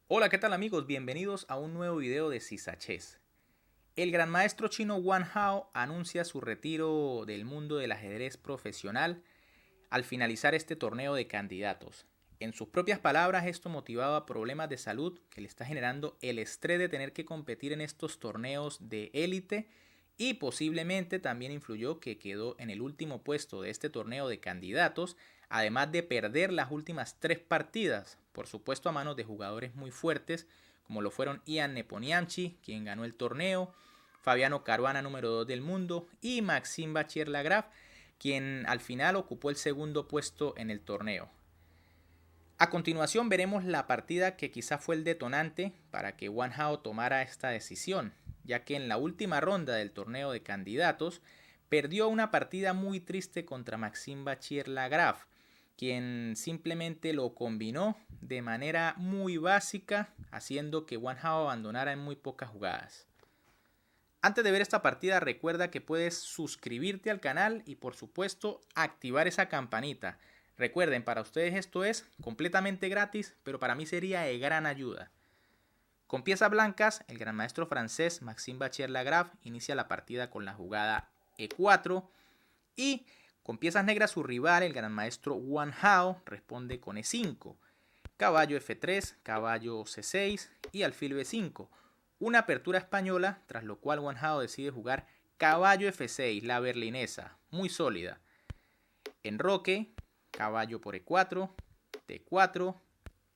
Hola, ¿qué tal amigos? Bienvenidos a un nuevo video de Sisa Chess. El gran maestro chino Wang Hao anuncia su retiro del mundo del ajedrez profesional al finalizar este torneo de candidatos. En sus propias palabras, esto motivaba problemas de salud que le está generando el estrés de tener que competir en estos torneos de élite y posiblemente también influyó que quedó en el último puesto de este torneo de candidatos, además de perder las últimas 3 partidas, por supuesto a manos de jugadores muy fuertes como lo fueron Ian Nepomniachtchi, quien ganó el torneo, Fabiano Caruana, número 2 del mundo, y Maxime Bachier-Lagrave, quien al final ocupó el segundo puesto en el torneo. A continuación veremos la partida que quizá fue el detonante para que Wang Hao tomara esta decisión, ya que en la última ronda del torneo de candidatos perdió una partida muy triste contra Maxime Bachier-Lagrave, quien simplemente lo combinó de manera muy básica, haciendo que Wang Hao abandonara en muy pocas jugadas. Antes de ver esta partida, recuerda que puedes suscribirte al canal y por supuesto activar esa campanita. Recuerden, para ustedes esto es completamente gratis, pero para mí sería de gran ayuda. Con piezas blancas, el gran maestro francés Maxime Bachier-Lagrave inicia la partida con la jugada E4 y con piezas negras su rival, el gran maestro Wang Hao, responde con E5, caballo F3, caballo C6 y alfil B5. Una apertura española, tras lo cual Wang Hao decide jugar caballo F6, la berlinesa, muy sólida. Enroque, caballo por E4, T4,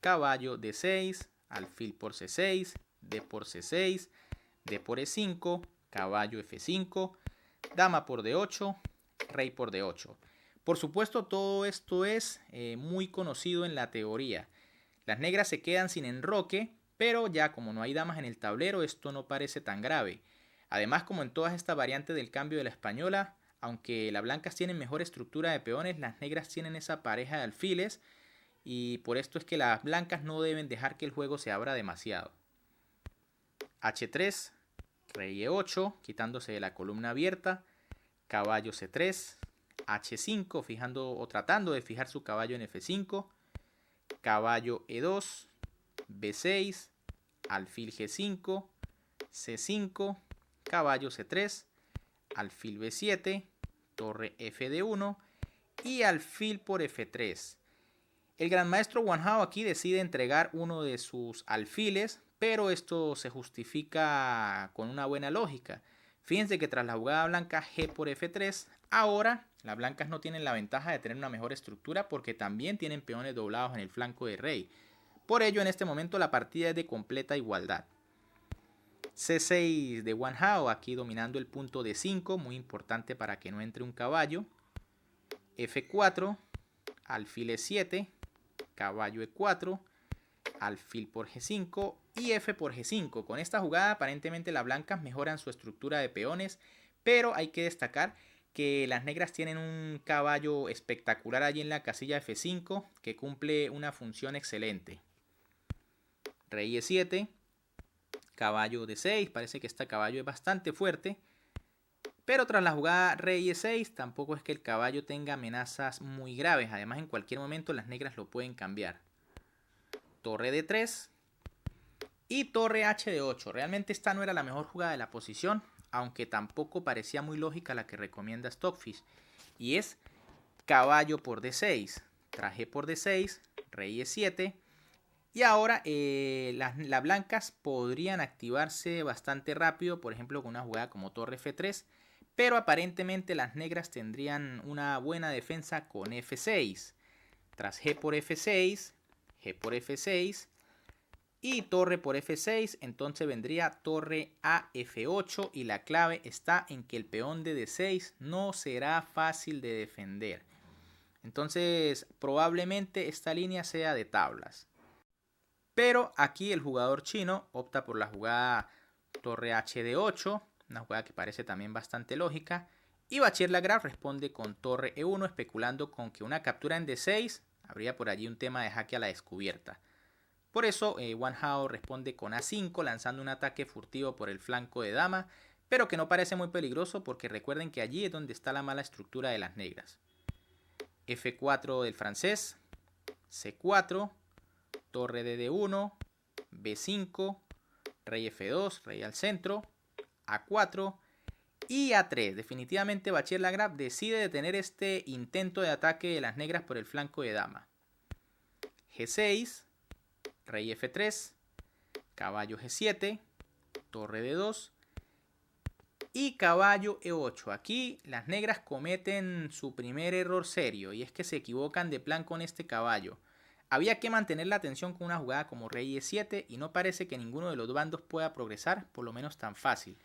caballo D6, alfil por C6, D por C6, D por E5, caballo F5, dama por D8, rey por D8. Por supuesto, todo esto es muy conocido en la teoría. Las negras se quedan sin enroque, pero ya como no hay damas en el tablero, esto no parece tan grave. Además, como en todas estas variantes del cambio de la española, aunque las blancas tienen mejor estructura de peones, las negras tienen esa pareja de alfiles y por esto es que las blancas no deben dejar que el juego se abra demasiado. H3, rey E8, quitándose de la columna abierta, caballo C3, H5, fijando o tratando de fijar su caballo en F5, caballo E2, B6, alfil G5, C5, caballo C3, alfil B7, torre FD1 y alfil por F3. El gran maestro Wang Hao aquí decide entregar uno de sus alfiles, pero esto se justifica con una buena lógica. Fíjense que tras la jugada blanca G por F3, ahora las blancas no tienen la ventaja de tener una mejor estructura porque también tienen peones doblados en el flanco de rey. Por ello, en este momento la partida es de completa igualdad. C6 de Wang Hao, aquí dominando el punto D5, muy importante para que no entre un caballo. F4, alfil E7, caballo E4, alfil por G5 y F por G5. Con esta jugada aparentemente las blancas mejoran su estructura de peones, pero hay que destacar que las negras tienen un caballo espectacular allí en la casilla F5 que cumple una función excelente. Rey E7, caballo D6, parece que este caballo es bastante fuerte, pero tras la jugada rey E6 tampoco es que el caballo tenga amenazas muy graves, además en cualquier momento las negras lo pueden cambiar. Torre D3 y torre H8. Realmente esta no era la mejor jugada de la posición, aunque tampoco parecía muy lógica la que recomienda Stockfish, y es caballo por D6, traje por D6, rey E7, y ahora las blancas podrían activarse bastante rápido, por ejemplo con una jugada como torre F3, pero aparentemente las negras tendrían una buena defensa con F6. Tras G por F6, G por F6 y torre por F6, entonces vendría torre a F8 y la clave está en que el peón de D6 no será fácil de defender. Entonces probablemente esta línea sea de tablas. Pero aquí el jugador chino opta por la jugada torre HD8, una jugada que parece también bastante lógica. Y Bachier-Lagrave responde con torre E1, especulando con que una captura en D6 habría por allí un tema de jaque a la descubierta. Por eso Wang Hao responde con A5, lanzando un ataque furtivo por el flanco de dama, pero que no parece muy peligroso porque recuerden que allí es donde está la mala estructura de las negras. F4 del francés, C4, torre de D1, B5, rey F2, rey al centro, A4 y A3. Definitivamente Bachir-Lagrave decide detener este intento de ataque de las negras por el flanco de dama. G6, rey F3, caballo G7, torre D2 y caballo E8. Aquí las negras cometen su primer error serio y es que se equivocan de plan con este caballo. Había que mantener la atención con una jugada como rey E7 y no parece que ninguno de los bandos pueda progresar, por lo menos tan fácil.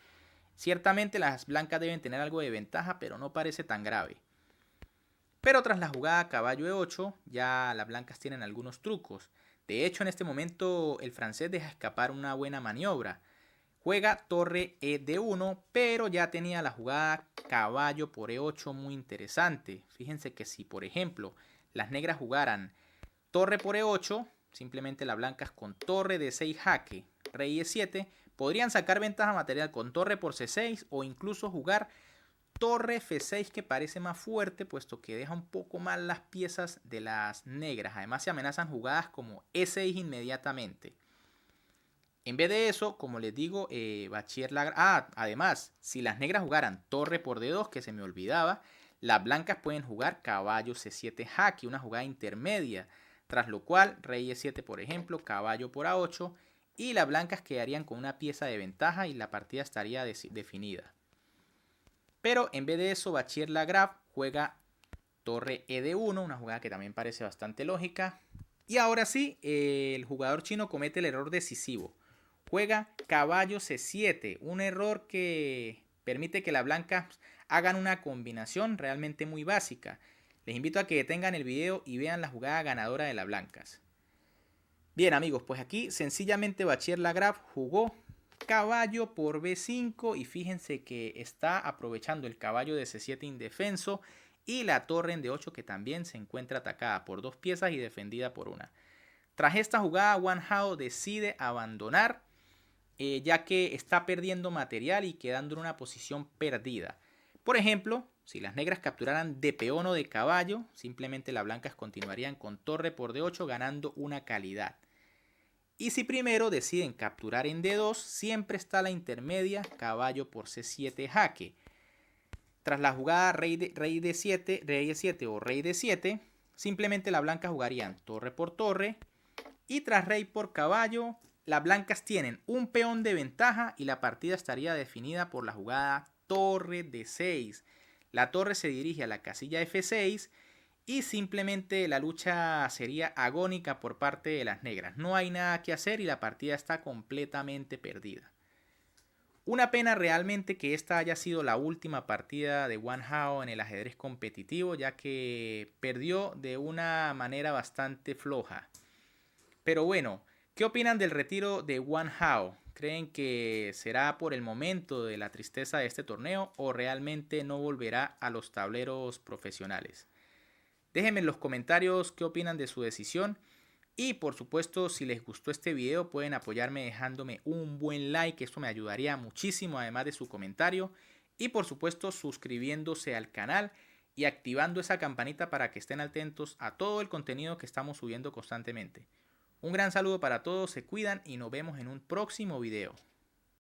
Ciertamente las blancas deben tener algo de ventaja, pero no parece tan grave. Pero tras la jugada caballo E8, ya las blancas tienen algunos trucos. De hecho, en este momento el francés deja escapar una buena maniobra. Juega torre E1, pero ya tenía la jugada caballo por E8 muy interesante. Fíjense que si, por ejemplo, las negras jugaran torre por E8, simplemente las blancas con torre D6 jaque, rey E7, podrían sacar ventaja material con torre por C6 o incluso jugar torre F6, que parece más fuerte puesto que deja un poco más las piezas de las negras. Además se amenazan jugadas como E6 inmediatamente. En vez de eso, como les digo, Bachir-Lagrave... además, si las negras jugaran torre por D2, que se me olvidaba, las blancas pueden jugar caballo C7 jaque, una jugada intermedia. Tras lo cual, rey E7 por ejemplo, caballo por A8 y las blancas quedarían con una pieza de ventaja y la partida estaría definida. Pero en vez de eso, Bachir-Lagrave juega torre E1, una jugada que también parece bastante lógica. Y ahora sí, el jugador chino comete el error decisivo. Juega caballo C7, un error que permite que las blancas hagan una combinación realmente muy básica. Les invito a que detengan el video y vean la jugada ganadora de las blancas. Bien amigos, pues aquí sencillamente Bachir-Lagrave jugó caballo por B5 y fíjense que está aprovechando el caballo de C7 indefenso y la torre en D8 que también se encuentra atacada por dos piezas y defendida por una. Tras esta jugada, Wang Hao decide abandonar ya que está perdiendo material y quedando en una posición perdida. Por ejemplo, si las negras capturaran de peón o de caballo, simplemente las blancas continuarían con torre por D8 ganando una calidad. Y si primero deciden capturar en D2, siempre está la intermedia caballo por C7 jaque. Tras la jugada rey D7, rey E7 o rey D7, simplemente las blancas jugarían torre por torre y tras rey por caballo, las blancas tienen un peón de ventaja y la partida estaría definida por la jugada torre D6. La torre se dirige a la casilla F6 y simplemente la lucha sería agónica por parte de las negras. No hay nada que hacer y la partida está completamente perdida. Una pena realmente que esta haya sido la última partida de Wang Hao en el ajedrez competitivo, ya que perdió de una manera bastante floja. Pero bueno, ¿qué opinan del retiro de Wang Hao? ¿Creen que será por el momento de la tristeza de este torneo o realmente no volverá a los tableros profesionales? Déjenme en los comentarios qué opinan de su decisión y por supuesto si les gustó este video pueden apoyarme dejándome un buen like, esto me ayudaría muchísimo además de su comentario y por supuesto suscribiéndose al canal y activando esa campanita para que estén atentos a todo el contenido que estamos subiendo constantemente. Un gran saludo para todos, se cuidan y nos vemos en un próximo video.